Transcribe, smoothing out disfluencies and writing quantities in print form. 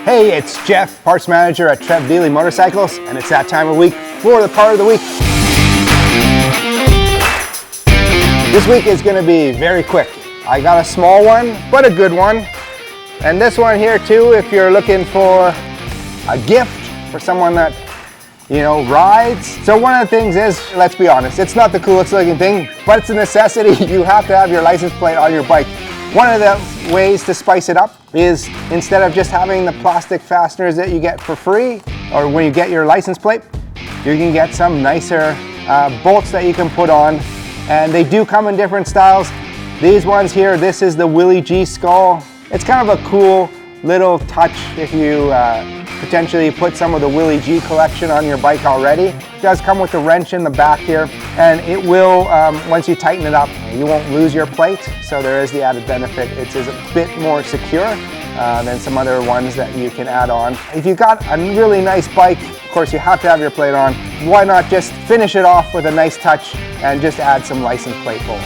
Hey, it's Jeff, parts manager at Trev Deeley Motorcycles, and it's that time of week for the part of the week. This week is going to be very quick. I got a small one, but a good one. And this one here too, if you're looking for a gift for someone that, you know, rides. So one of the things is, let's be honest, it's not the coolest looking thing, but it's a necessity. You have to have your license plate on your bike. One of the ways to spice it up is, instead of just having the plastic fasteners that you get for free, or when you get your license plate, you can get some nicer bolts that you can put on. And they do come in different styles. These ones here, this is the Willie G skull. It's kind of a cool little touch if you potentially put some of the Willie G collection on your bike already. It does come with a wrench in the back here, and it will, once you tighten it up, you won't lose your plate. So there is the added benefit. It's a bit more secure than some other ones that you can add on. If you've got a really nice bike, of course you have to have your plate on. Why not just finish it off with a nice touch and just add some license plate bolts?